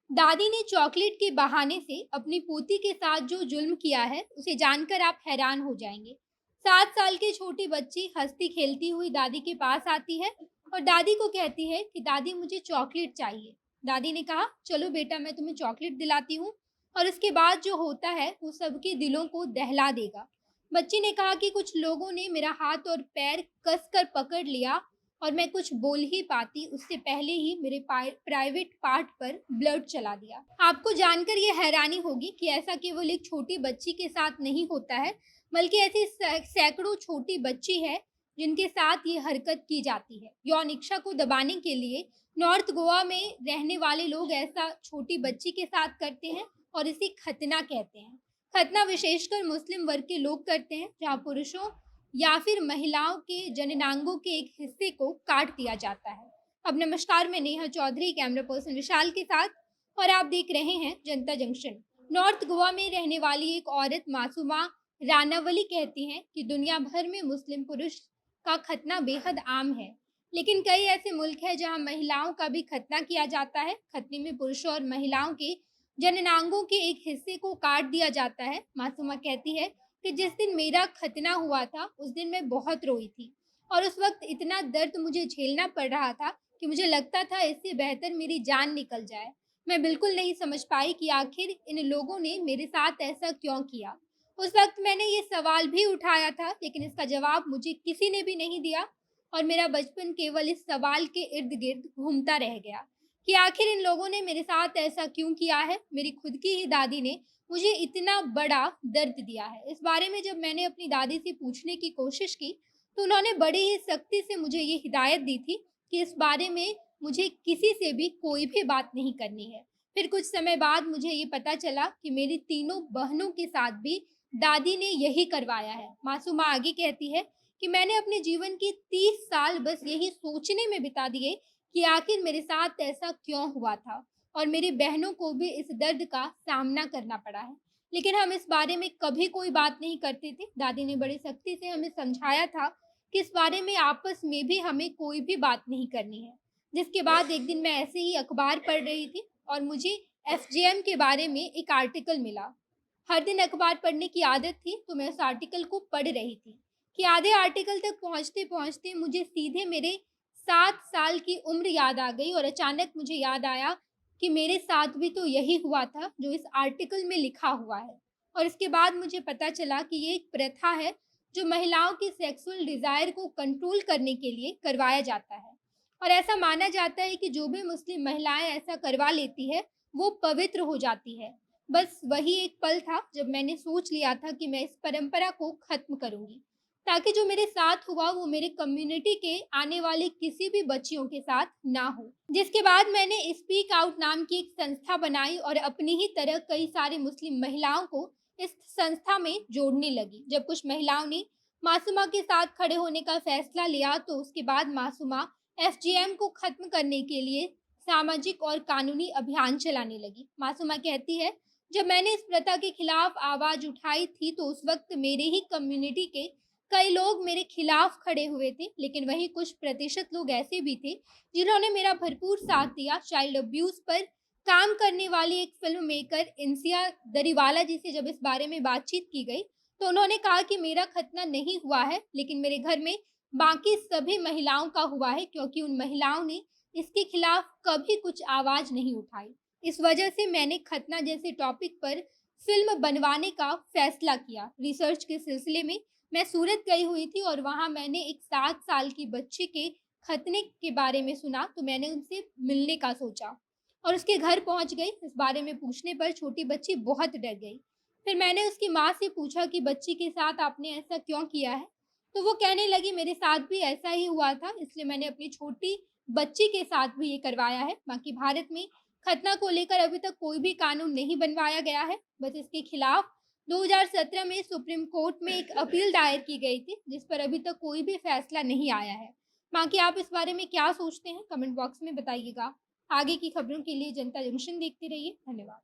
दादी ने चॉकलेट के बहाने से अपनी पोती के साथ जो जुल्म किया है उसे जानकर आप हैरान हो जाएंगे। 7 साल की छोटी बच्ची हंसती खेलती हुई दादी के पास आती है और दादी को कहती है कि दादी मुझे चॉकलेट चाहिए। दादी ने कहा चलो बेटा मैं तुम्हें चॉकलेट दिलाती हूँ। और उसके बाद जो होता है वो सबके दिलों को दहला देगा। बच्ची ने कहा कि कुछ लोगों ने मेरा हाथ और पैर कसकर पकड़ लिया और मैं कुछ बोल ही पाती उससे पहले ही मेरे प्राइवेट पार्ट पर ब्लड चला दिया। आपको जानकर ये हैरानी होगी कि ऐसा केवल एक छोटी बच्ची के साथ नहीं होता है, बल्कि ऐसी सैकड़ों छोटी बच्ची है जिनके साथ ये हरकत की जाती है। यौन इच्छा को दबाने के लिए नॉर्थ गोवा में रहने वाले लोग ऐसा छोटी बच्ची के साथ करते हैं और इसे खतना कहते हैं। खतना विशेषकर मुस्लिम वर्ग के लोग करते हैं, जहाँ पुरुषों या फिर महिलाओं के जननांगों के एक हिस्से को काट दिया जाता है। अब नमस्कार, मैं नेहा चौधरी कैमरा पर्सन विशाल के साथ और आप देख रहे हैं जनता जंक्शन। नॉर्थ गोवा में रहने वाली एक औरत मासूमा रानावली कहती हैं कि दुनिया भर में मुस्लिम पुरुष का खतना बेहद आम है, लेकिन कई ऐसे मुल्क हैं जहां महिलाओं का भी खतना किया जाता है। खतने में पुरुषों और महिलाओं के जननांगों के एक हिस्से को काट दिया जाता है। मासूमा कहती है कि जिस दिन मेरा खतना हुआ था उस दिन मैं बहुत रोई थी और उस वक्त इतना दर्द मुझे झेलना पड़ रहा था कि मुझे लगता था इससे बेहतर मेरी जान निकल जाए। मैं बिल्कुल नहीं समझ पाई कि आखिर इन लोगों ने मेरे साथ ऐसा क्यों किया। उस वक्त मैंने ये सवाल भी उठाया था, लेकिन इसका जवाब मुझे किसी ने भी नहीं दिया और मेरा बचपन केवल इस सवाल के इर्द गिर्द घूमता रह गया कि आखिर इन लोगों ने मेरे साथ ऐसा क्यों किया है। मेरी खुद की ही दादी ने मुझे इतना बड़ा दर्द दिया है। इस बारे में जब मैंने अपनी दादी से पूछने की कोशिश की, तो उन्होंने बड़ी ही सख्ती से मुझे ये हिदायत दी थी कि इस बारे में मुझे किसी से भी कोई भी बात नहीं करनी है। फिर कुछ समय बाद मुझे ये पता चला कि मेरी तीनों बहनों के साथ भी दादी ने यही करवाया है। मासूमा आगे कहती है कि मैंने अपने जीवन के 30 साल बस यही सोचने में बिता दिए कि आखिर मेरे साथ ऐसा क्यों हुआ था और मेरी बहनों को भी इस दर्द का सामना करना पड़ा है। लेकिन हम इस बारे में कभी कोई बात नहीं करते थे। दादी ने बड़ी सख्ती से हमें समझाया था कि इस बारे में आपस में भी हमें कोई भी बात नहीं करनी है। जिसके बाद एक दिन मैं ऐसे ही अखबार पढ़ रही थी और मुझे एफजीएम के बारे में एक आर्टिकल मिला। हर दिन अखबार पढ़ने की आदत थी, तो मैं उस आर्टिकल को पढ़ रही थी कि आधे आर्टिकल तक पहुँचते-पहुँचते मुझे सीधे मेरे 7 साल की उम्र याद आ गई और अचानक मुझे याद आया कि मेरे साथ भी तो यही हुआ था जो इस आर्टिकल में लिखा हुआ है। और इसके बाद मुझे पता चला कि ये एक प्रथा है जो महिलाओं की सेक्सुअल डिज़ायर को कंट्रोल करने के लिए करवाया जाता है। और ऐसा माना जाता है कि जो भी मुस्लिम महिलाएँ ऐसा करवा लेती है, वो पवित्र हो जाती है। बस वही एक पल था जब मैंने सोच लिया था कि मैं इस परंपरा को खत्म करूँगी, ताकि जो मेरे साथ हुआ वो मेरे कम्युनिटी के आने वाली किसी भी बच्चियों के साथ ना हो। जिसके बाद मैंने स्पीक आउट नाम की एक संस्था बनाई और अपनी ही तरह कई सारी मुस्लिम महिलाओं को इस संस्था में जोड़ने लगी। जब कुछ महिलाओं ने मासूमा के साथ खड़े होने का फैसला लिया, तो उसके बाद मासूमा एफजीएम को खत्म करने के लिए सामाजिक और कानूनी अभियान चलाने लगी। मासूमा कहती है, जब मैंने इस प्रथा के खिलाफ आवाज उठाई थी तो उस वक्त मेरे ही कम्युनिटी के कई लोग मेरे खिलाफ खड़े हुए थे, लेकिन वहीं कुछ प्रतिशत लोग ऐसे भी थे जिन्होंने मेरा भरपूर साथ दिया। चाइल्ड अब्यूज पर काम करने वाली एक फिल्म मेकर इंसिया दरीवाला जी से जब इस बारे में बातचीत की गई, तो उन्होंने कहा कि मेरा खतना नहीं हुआ है, लेकिन मेरे घर में बाकी सभी महिलाओं का हुआ है, क्योंकि उन महिलाओं ने इसके खिलाफ कभी कुछ आवाज नहीं उठाई। इस वजह से मैंने खतना जैसे टॉपिक पर फिल्म बनवाने का फैसला किया। रिसर्च के सिलसिले में मैं सूरत गई हुई थी और वहाँ मैंने एक 7 साल की बच्ची के खतने के बारे में सुना, तो मैंने उनसे मिलने का सोचा और उसके घर पहुँच गई। इस बारे में पूछने पर छोटी बच्ची बहुत डर गई। फिर मैंने उसकी माँ से पूछा कि बच्ची के साथ आपने ऐसा क्यों किया है? तो वो कहने लगी मेरे साथ भी ऐसा ही हुआ था, इसलिए मैंने अपनी छोटी बच्ची के साथ भी ये करवाया है। बाकी भारत में खतना को लेकर अभी तक कोई भी कानून नहीं बनवाया गया है। बस इसके खिलाफ 2017 में सुप्रीम कोर्ट में एक अपील दायर की गई थी, जिस पर अभी तक कोई भी फैसला नहीं आया है। बाकी आप इस बारे में क्या सोचते हैं? कमेंट बॉक्स में बताइएगा। आगे की खबरों के लिए जनता जंक्शन देखते रहिए। धन्यवाद।